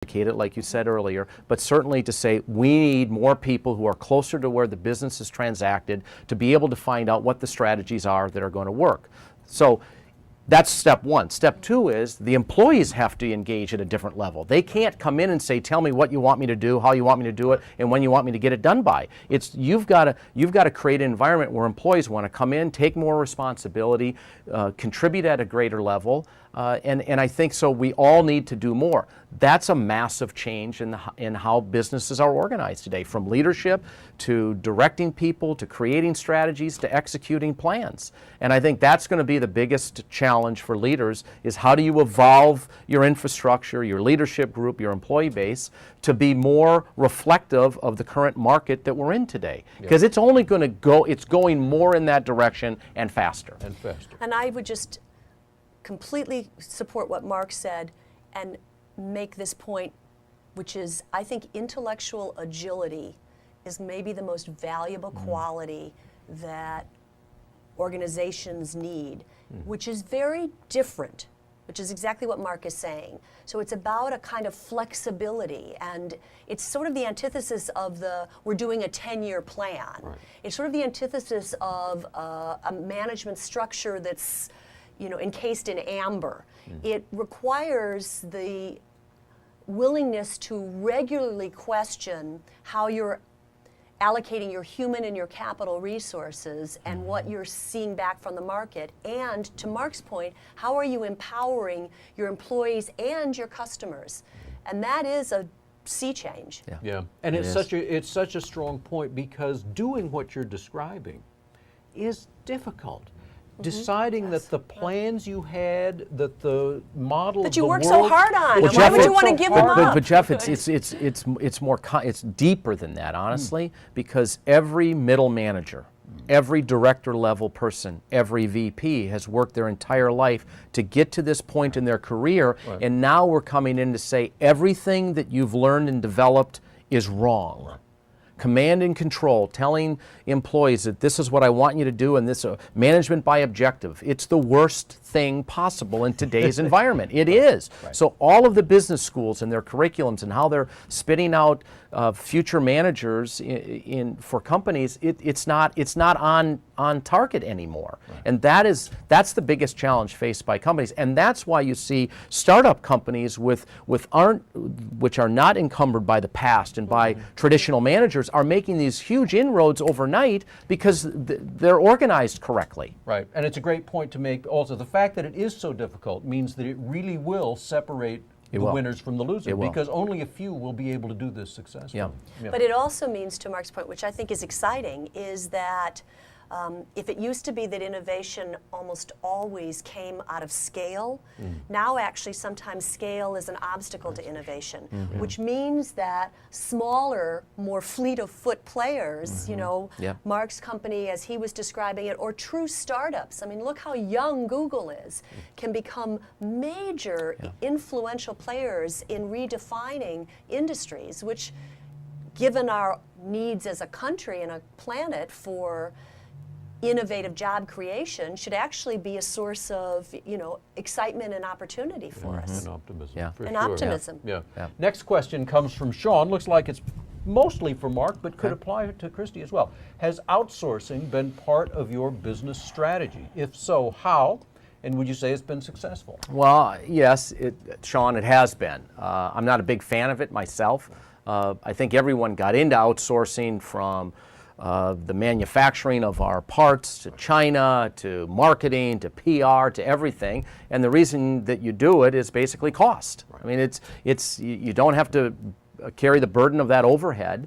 it, like you said earlier, but certainly to say we need more people who are closer to where the business is transacted to be able to find out what the strategies are that are going to work. So that's step one. Step two is the employees have to engage at a different level. They can't come in and say, tell me what you want me to do, how you want me to do it, and when you want me to get it done by. You've got to create an environment where employees want to come in, take more responsibility, contribute at a greater level, and I think so we all need to do more. That's a massive change in how businesses are organized today, from leadership to directing people to creating strategies to executing plans. And I think that's going to be the biggest challenge for leaders, is how do you evolve your infrastructure, your leadership group, your employee base to be more reflective of the current market that we're in today. Because it's only going to go, it's going more in that direction and faster. And I would just completely support what Mark said and make this point, which is I think intellectual agility is maybe the most valuable quality that organizations need, which is very different, which is exactly what Mark is saying. So it's about a kind of flexibility, and it's sort of the antithesis of we're doing a 10-year plan. Right. It's sort of the antithesis of a management structure that's encased in amber. It requires the willingness to regularly question how you're allocating your human and your capital resources and what you're seeing back from the market. And to Mark's point, how are you empowering your employees and your customers? And that is a sea change. Yeah. And it's such a strong point, because doing what you're describing is difficult. Deciding that the plans you had, that the model that you worked so hard on, well, why would you want to give them up? But Geoff, it's deeper than that, honestly, because every middle manager, every director level person, every VP has worked their entire life to get to this point in their career, and now we're coming in to say everything that you've learned and developed is wrong. Command and control, telling employees that this is what I want you to do, and this management by objective. It's the worst thing possible in today's environment. It is. So all of the business schools and their curriculums and how they're spitting out future managers for companies, it's not on target anymore. And that's the biggest challenge faced by companies. And that's why you see startup companies which are not encumbered by the past and by traditional managers are making these huge inroads overnight because they're organized correctly. Right, and it's a great point to make also. The fact that it is so difficult means that it really will separate the winners from the losers, because only a few will be able to do this successfully. But it also means, to Mark's point, which I think is exciting, is that if it used to be that innovation almost always came out of scale, now actually sometimes scale is an obstacle to innovation, which means that smaller, more fleet-of-foot players, Mark's company as he was describing it, or true startups, I mean, look how young Google is, can become major influential players in redefining industries, which, given our needs as a country and a planet for innovative job creation, should actually be a source of, excitement and opportunity for us. And optimism. And optimism. Next question comes from Sean. Looks like it's mostly for Mark, but could apply to Christie as well. Has outsourcing been part of your business strategy? If so, how? And would you say it's been successful? Well, yes, Sean, it has been. I'm not a big fan of it myself. I think everyone got into outsourcing, from the manufacturing of our parts to China, to marketing, to PR, to everything. And the reason that you do it is basically cost. I mean, you don't have to carry the burden of that overhead.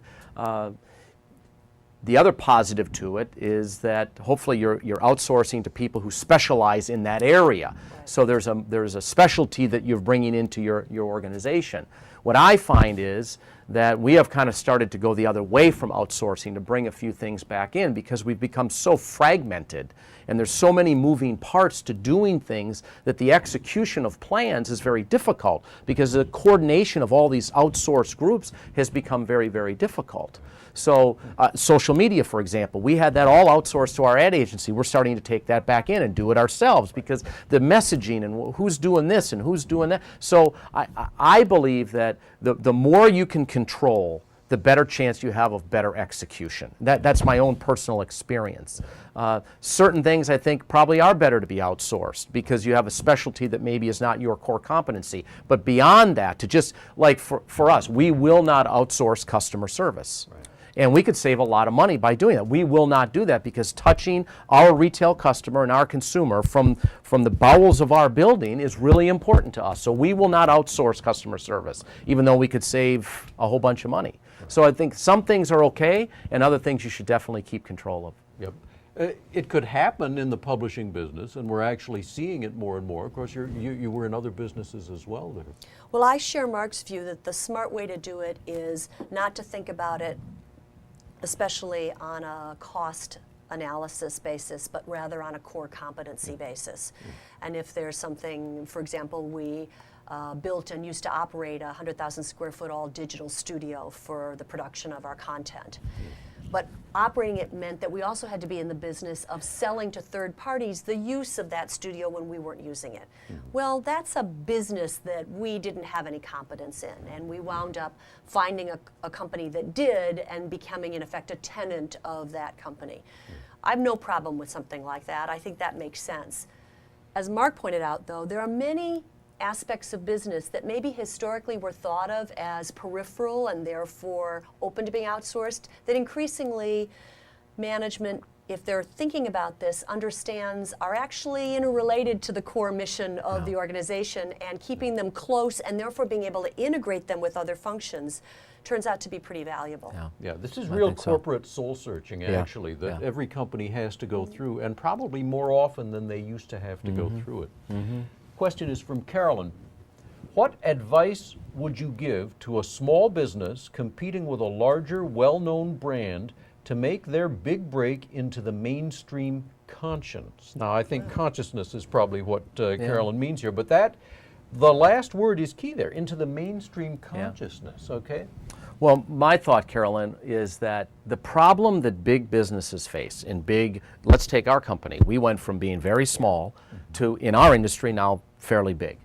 The other positive to it is that hopefully you're outsourcing to people who specialize in that area. So there's a specialty that you're bringing into your organization. What I find is that we have kind of started to go the other way from outsourcing to bring a few things back in, because we've become so fragmented and there's so many moving parts to doing things that the execution of plans is very difficult, because the coordination of all these outsourced groups has become very, very difficult. So social media, for example, we had that all outsourced to our ad agency. We're starting to take that back in and do it ourselves, because the message messaging and who's doing this and who's doing that. So I believe that the more you can control, the better chance you have of better execution. That's my own personal experience. Certain things I think probably are better to be outsourced because you have a specialty that maybe is not your core competency. But beyond that, to just like for us, we will not outsource customer service. Right. And we could save a lot of money by doing that. We will not do that because touching our retail customer and our consumer from the bowels of our building is really important to us. So we will not outsource customer service, even though we could save a whole bunch of money. So I think some things are okay, and other things you should definitely keep control of. Yep. It could happen in the publishing business, and we're actually seeing it more and more. Of course, you were in other businesses as well there. Well, I share Mark's view that the smart way to do it is not to think about it especially on a cost analysis basis, but rather on a core competency basis. And if there's something, for example, we built and used to operate a 100,000 square foot all digital studio for the production of our content. But operating it meant that we also had to be in the business of selling to third parties the use of that studio when we weren't using it. Well, that's a business that we didn't have any competence in, and we wound up finding a company that did and becoming, in effect, a tenant of that company. I have no problem with something like that. I think that makes sense. As Mark pointed out, though, there are many aspects of business that maybe historically were thought of as peripheral and therefore open to being outsourced, that increasingly management, if they're thinking about this, understands are actually interrelated to the core mission of the organization, and keeping them close and therefore being able to integrate them with other functions turns out to be pretty valuable. Yeah, this is real corporate soul searching, actually, that every company has to go through, and probably more often than they used to have to go through it. Question is from Carolyn. What advice would you give to a small business competing with a larger, well-known brand to make their big break into the mainstream conscience? Now, I think consciousness is probably what Carolyn means here, but the last word is key there, into the mainstream consciousness, okay? Well, my thought, Carolyn, is that the problem that big businesses face let's take our company. We went from being very small to, in our industry now, fairly big.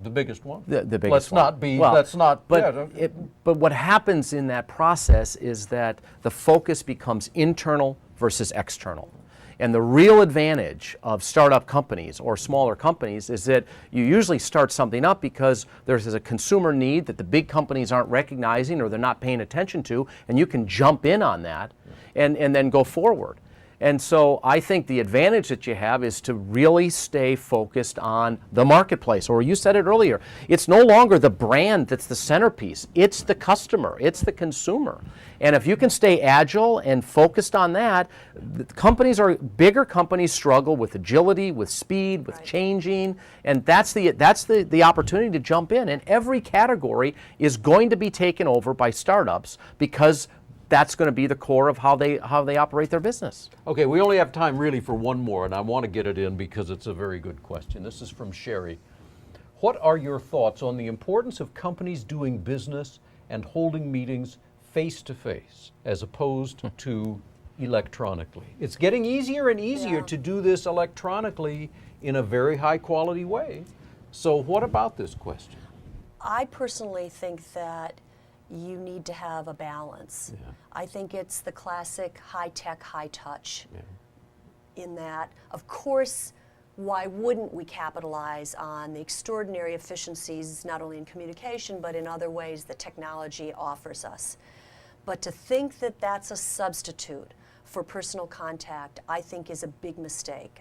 The biggest one? The biggest let's one. Not be, well, let's not, but what happens in that process is that the focus becomes internal versus external. And the real advantage of startup companies or smaller companies is that you usually start something up because there's a consumer need that the big companies aren't recognizing or they're not paying attention to, and you can jump in on that and then go forward. And so I think the advantage that you have is to really stay focused on the marketplace. Or you said it earlier, it's no longer the brand that's the centerpiece. It's the customer. It's the consumer. And if you can stay agile and focused on that, bigger companies struggle with agility, with speed, with changing, and that's the opportunity to jump in. And every category is going to be taken over by startups because that's going to be the core of how they operate their business. Okay, we only have time really for one more, and I want to get it in because it's a very good question. This is from Sherry. What are your thoughts on the importance of companies doing business and holding meetings face-to-face as opposed to electronically? It's getting easier and easier to do this electronically in a very high-quality way. So what about this question? I personally think that you need to have a balance. I think it's the classic high-tech, high-touch in that, of course, why wouldn't we capitalize on the extraordinary efficiencies, not only in communication, but in other ways that technology offers us? But to think that that's a substitute for personal contact, I think is a big mistake.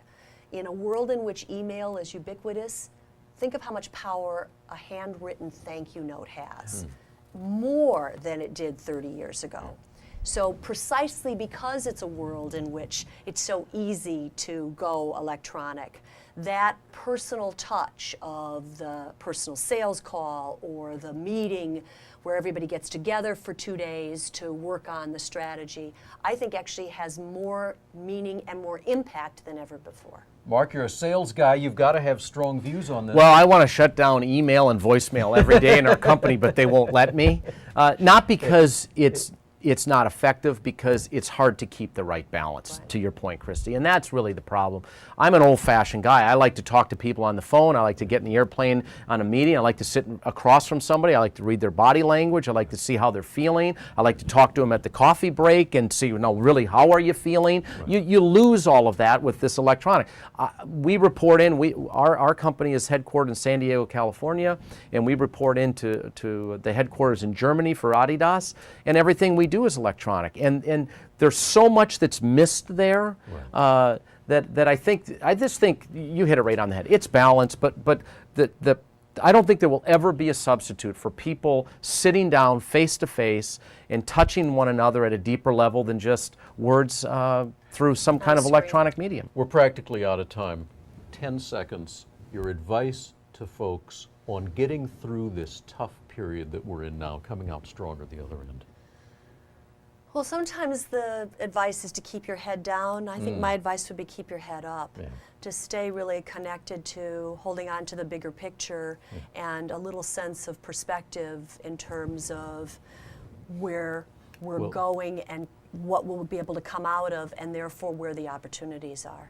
In a world in which email is ubiquitous, think of how much power a handwritten thank you note has. More than it did 30 years ago. So precisely because it's a world in which it's so easy to go electronic, that personal touch of the personal sales call or the meeting where everybody gets together for 2 days to work on the strategy, I think actually has more meaning and more impact than ever before. Mark, you're a sales guy. You've got to have strong views on this. Well, I want to shut down email and voicemail every day in our company, but they won't let me. Not because it's it's not effective because it's hard to keep the right balance, Right. to your point, Christie. And that's really the problem. I'm an old-fashioned guy. I like to talk to people on the phone. I like to get in the airplane on a meeting. I like to sit across from somebody. I like to read their body language. I like to see how they're feeling. I like to talk to them at the coffee break and see, really, how are you feeling? Right. You lose all of that with this electronic. We report in. Our company is headquartered in San Diego, California, and we report into the headquarters in Germany for Adidas, and everything we do is electronic. And there's so much that's missed there. Right. That I just think you hit it right on the head. It's balance, but I don't think there will ever be a substitute for people sitting down face to face and touching one another at a deeper level than just words through some kind of electronic medium. We're practically out of time. 10 seconds, your advice to folks on getting through this tough period that we're in now, coming out stronger the other end. Well, sometimes the advice is to keep your head down. I think my advice would be keep your head up. Yeah. To stay really connected to holding on to the bigger picture and a little sense of perspective in terms of where we're going and what we'll be able to come out of, and therefore where the opportunities are.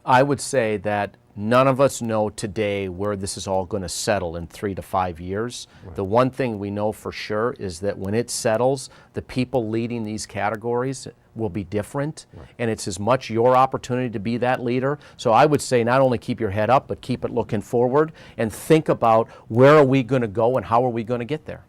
I would say that none of us know today where this is all going to settle in 3 to 5 years. Right. The one thing we know for sure is that when it settles, the people leading these categories will be different, and it's as much your opportunity to be that leader. So I would say not only keep your head up, but keep it looking forward and think about where are we going to go and how are we going to get there.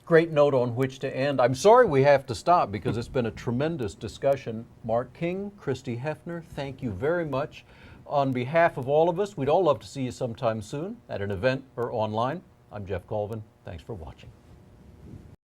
Great note on which to end. I'm sorry we have to stop because it's been a tremendous discussion. Mark King, Christie Hefner, thank you very much. On behalf of all of us, we'd all love to see you sometime soon at an event or online. I'm Geoff Colvin. Thanks for watching.